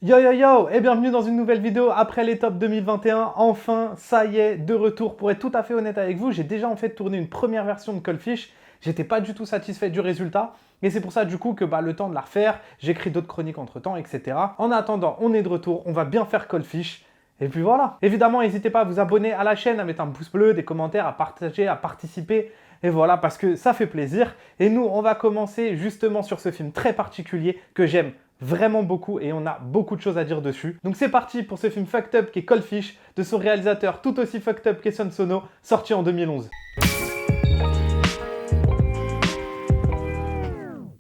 Yo yo yo et bienvenue dans une nouvelle vidéo après les tops 2021. Enfin, ça y est, de retour. Pour être tout à fait honnête avec vous, j'ai déjà en fait tourné une première version de Cold Fish. J'étais pas du tout satisfait du résultat. Et c'est pour ça du coup que le temps de la refaire, j'écris d'autres chroniques entre temps, etc. En attendant, on est de retour, on va bien faire Cold Fish. Et puis voilà. Évidemment, n'hésitez pas à vous abonner à la chaîne, à mettre un pouce bleu, des commentaires, à partager, à participer. Et voilà, parce que ça fait plaisir. Et nous, on va commencer justement sur ce film très particulier que j'aime vraiment beaucoup et on a beaucoup de choses à dire dessus. Donc c'est parti pour ce film fucked up qui est Cold Fish, de son réalisateur tout aussi fucked up qu'est Sion Sono, sorti en 2011.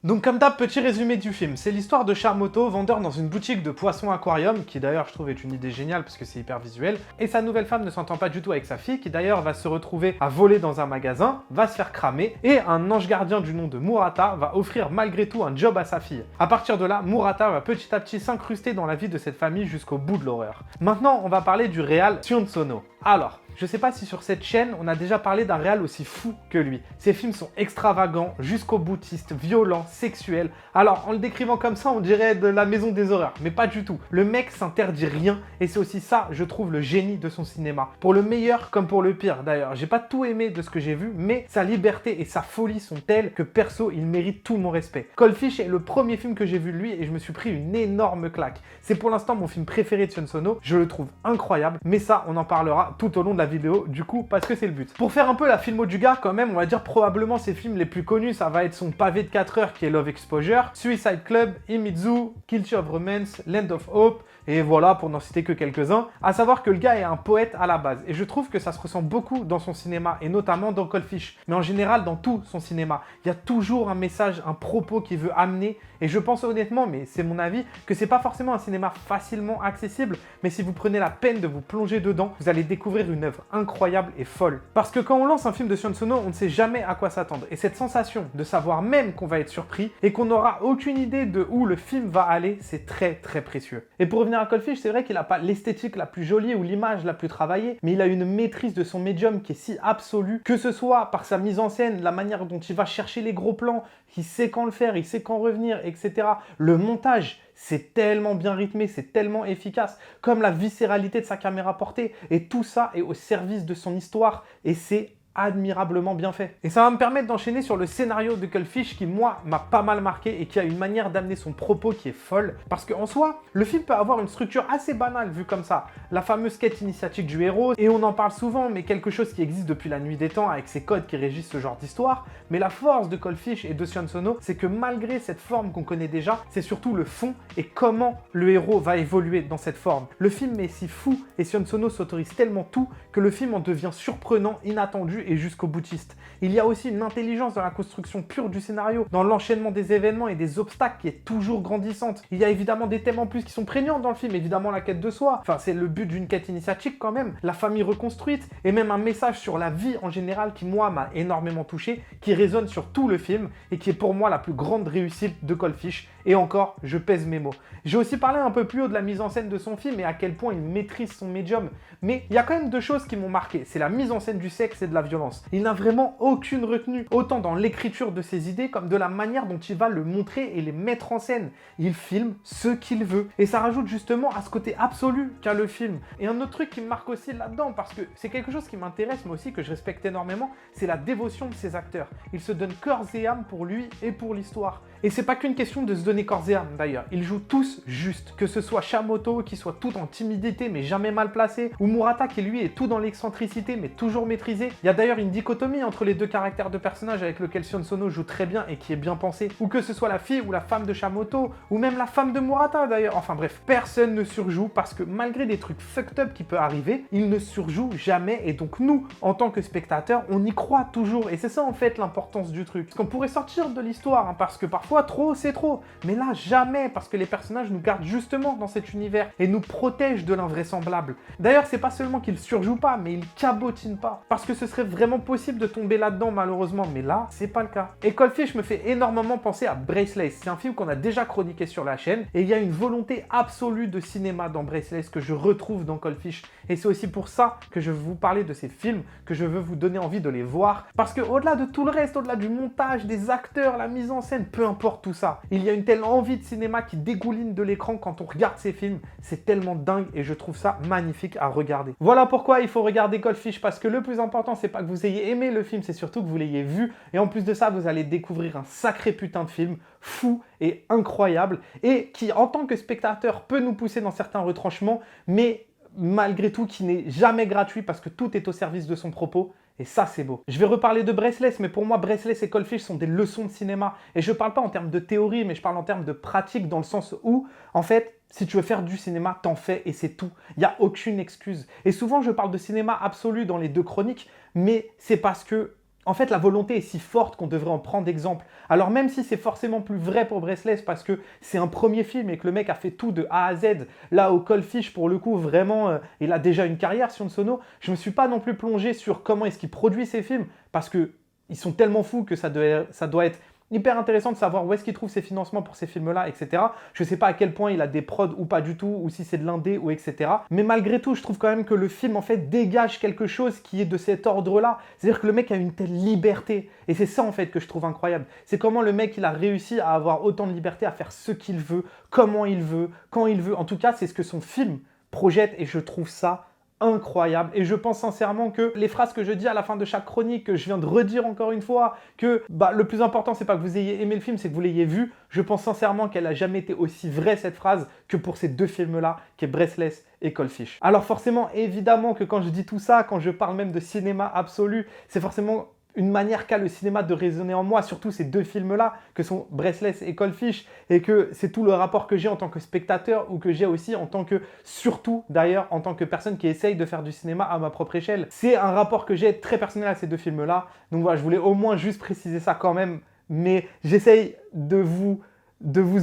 Donc comme d'hab, petit résumé du film. C'est l'histoire de Charmoto, vendeur dans une boutique de poissons aquarium, qui d'ailleurs je trouve est une idée géniale parce que c'est hyper visuel, et sa nouvelle femme ne s'entend pas du tout avec sa fille, qui d'ailleurs va se retrouver à voler dans un magasin, va se faire cramer, et un ange gardien du nom de Murata va offrir malgré tout un job à sa fille. À partir de là, Murata va petit à petit s'incruster dans la vie de cette famille jusqu'au bout de l'horreur. Maintenant, on va parler du réal Sion Sono. Alors, je sais pas si sur cette chaîne, on a déjà parlé d'un réal aussi fou que lui. Ses films sont extravagants, jusqu'au boutiste, violents, sexuels. Alors, en le décrivant comme ça, on dirait de la maison des horreurs, mais pas du tout. Le mec s'interdit rien, et c'est aussi ça, je trouve, le génie de son cinéma. Pour le meilleur comme pour le pire, d'ailleurs. J'ai pas tout aimé de ce que j'ai vu, mais sa liberté et sa folie sont telles que perso, il mérite tout mon respect. Cold Fish est le premier film que j'ai vu de lui, et je me suis pris une énorme claque. C'est pour l'instant mon film préféré de Sion Sono, je le trouve incroyable, mais ça, on en parlera tout au long de la vidéo, du coup, parce que c'est le but. Pour faire un peu la filmo du gars, quand même, on va dire probablement ses films les plus connus, ça va être son pavé de 4 heures qui est Love Exposure, Suicide Club, Imizu, Guilty of Romance, Land of Hope, et voilà, pour n'en citer que quelques-uns. À savoir que le gars est un poète à la base, et je trouve que ça se ressent beaucoup dans son cinéma, et notamment dans Cold Fish, mais en général dans tout son cinéma. Il y a toujours un message, un propos qu'il veut amener, et je pense honnêtement, mais c'est mon avis, que c'est pas forcément un cinéma facilement accessible, mais si vous prenez la peine de vous plonger dedans, vous allez découvrir une œuvre incroyable et folle. Parce que quand on lance un film de Sion Sono, on ne sait jamais à quoi s'attendre, et cette sensation de savoir même qu'on va être surpris, et qu'on n'aura aucune idée de où le film va aller, c'est très très précieux. Et pour revenir à Cold Fish, c'est vrai qu'il n'a pas l'esthétique la plus jolie ou l'image la plus travaillée, mais il a une maîtrise de son médium qui est si absolue, que ce soit par sa mise en scène, la manière dont il va chercher les gros plans, il sait quand le faire, il sait quand revenir, etc. Le montage, c'est tellement bien rythmé, c'est tellement efficace, comme la viscéralité de sa caméra portée, et tout ça est au service de son histoire, et c'est admirablement bien fait. Et ça va me permettre d'enchaîner sur le scénario de Cold Fish qui, moi, m'a pas mal marqué et qui a une manière d'amener son propos qui est folle. Parce qu'en soi, le film peut avoir une structure assez banale vue comme ça. La fameuse quête initiatique du héros, et on en parle souvent, mais quelque chose qui existe depuis la nuit des temps avec ses codes qui régissent ce genre d'histoire. Mais la force de Cold Fish et de Sion Sono, c'est que malgré cette forme qu'on connaît déjà, c'est surtout le fond et comment le héros va évoluer dans cette forme. Le film est si fou et Sion Sono s'autorise tellement tout que le film en devient surprenant, inattendu et jusqu'au boutiste. Il y a aussi une intelligence dans la construction pure du scénario, dans l'enchaînement des événements et des obstacles qui est toujours grandissante. Il y a évidemment des thèmes en plus qui sont prégnants dans le film, évidemment la quête de soi, enfin c'est le but d'une quête initiatique quand même, la famille reconstruite, et même un message sur la vie en général qui moi m'a énormément touché, qui résonne sur tout le film et qui est pour moi la plus grande réussite de Cold Fish. Et encore, je pèse mes mots. J'ai aussi parlé un peu plus haut de la mise en scène de son film et à quel point il maîtrise son médium, mais il y a quand même deux choses qui m'ont marqué, c'est la mise en scène du sexe et de la violence. Il n'a vraiment aucune retenue, autant dans l'écriture de ses idées comme de la manière dont il va le montrer et les mettre en scène. Il filme ce qu'il veut, et ça rajoute justement à ce côté absolu qu'a le film. Et un autre truc qui me marque aussi là-dedans, parce que c'est quelque chose qui m'intéresse mais aussi que je respecte énormément, c'est la dévotion de ses acteurs. Ils se donnent corps et âme pour lui et pour l'histoire. Et c'est pas qu'une question de se donner corps et âme d'ailleurs, ils jouent tous juste, que ce soit Charmoto qui soit tout en timidité mais jamais mal placé, ou Murata qui lui est tout dans l'excentricité mais toujours maîtrisé. Il y a d'ailleurs une dichotomie entre les deux caractères de personnages avec lequel Sion Sono joue très bien et qui est bien pensé, ou que ce soit la fille ou la femme de Charmoto, ou même la femme de Murata d'ailleurs, enfin bref, personne ne surjoue parce que malgré des trucs fucked up qui peuvent arriver, il ne surjoue jamais, et donc nous, en tant que spectateurs, on y croit toujours, et c'est ça en fait l'importance du truc. Parce qu'on pourrait sortir de l'histoire, hein, parce que parfois trop c'est trop, mais là jamais, parce que les personnages nous gardent justement dans cet univers et nous protègent de l'invraisemblable. D'ailleurs, c'est pas seulement qu'ils surjouent pas, mais ils cabotinent pas, parce que ce serait vraiment possible de tomber là-dedans malheureusement, mais là, c'est pas le cas. Et Cold Fish me fait énormément penser à Bracelets, c'est un film qu'on a déjà chroniqué sur la chaîne, et il y a une volonté absolue de cinéma dans Bracelets que je retrouve dans Cold Fish, et c'est aussi pour ça que je veux vous parler de ces films, que je veux vous donner envie de les voir, parce que au-delà de tout le reste, au-delà du montage, des acteurs, la mise en scène, peu importe tout ça, il y a une telle envie de cinéma qui dégouline de l'écran quand on regarde ces films. C'est tellement dingue et je trouve ça magnifique à regarder. Voilà pourquoi il faut regarder Cold Fish, parce que le plus important, c'est pas que vous ayez aimé le film, c'est surtout que vous l'ayez vu. Et en plus de ça, vous allez découvrir un sacré putain de film, fou et incroyable, et qui, en tant que spectateur, peut nous pousser dans certains retranchements, mais malgré tout, qui n'est jamais gratuit parce que tout est au service de son propos. Et ça, c'est beau. Je vais reparler de Breathless, mais pour moi, Breathless et Cold Fish sont des leçons de cinéma. Et je ne parle pas en termes de théorie, mais je parle en termes de pratique, dans le sens où, en fait, si tu veux faire du cinéma, t'en fais et c'est tout. Il n'y a aucune excuse. Et souvent, je parle de cinéma absolu dans les deux chroniques, mais c'est parce que, en fait, la volonté est si forte qu'on devrait en prendre exemple. Alors même si c'est forcément plus vrai pour Breathless parce que c'est un premier film et que le mec a fait tout de A à Z, là au Cold Fish, pour le coup, vraiment, il a déjà une carrière sur Sono. Je ne me suis pas non plus plongé sur comment est-ce qu'il produit ses films parce qu'ils sont tellement fous que ça doit être hyper intéressant de savoir où est-ce qu'il trouve ses financements pour ces films-là, etc. Je ne sais pas à quel point il a des prods ou pas du tout, ou si c'est de l'indé ou etc. Mais malgré tout, je trouve quand même que le film, en fait, dégage quelque chose qui est de cet ordre-là. C'est-à-dire que le mec a une telle liberté. Et c'est ça, en fait, que je trouve incroyable. C'est comment le mec, il a réussi à avoir autant de liberté, à faire ce qu'il veut, comment il veut, quand il veut. En tout cas, c'est ce que son film projette et je trouve ça incroyable. Et je pense sincèrement que les phrases que je dis à la fin de chaque chronique, que je viens de redire encore une fois, que le plus important, c'est pas que vous ayez aimé le film, c'est que vous l'ayez vu. Je pense sincèrement qu'elle a jamais été aussi vraie, cette phrase, que pour ces deux films-là, qui est Breathless et Cold Fish. Alors forcément, évidemment que quand je dis tout ça, quand je parle même de cinéma absolu, c'est forcément une manière qu'a le cinéma de résonner en moi, surtout ces deux films-là, que sont Breathless et Cold Fish, et que c'est tout le rapport que j'ai en tant que spectateur, ou que j'ai aussi en tant que, surtout d'ailleurs, en tant que personne qui essaye de faire du cinéma à ma propre échelle. C'est un rapport que j'ai très personnel à ces deux films-là, donc voilà, je voulais au moins juste préciser ça quand même, mais j'essaye de vous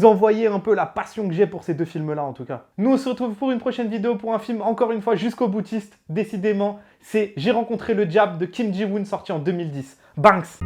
envoyer un peu la passion que j'ai pour ces deux films-là en tout cas. Nous on se retrouve pour une prochaine vidéo pour un film encore une fois jusqu'au boutiste, décidément, c'est J'ai rencontré le diable de Kim Ji-woon sorti en 2010. Banks!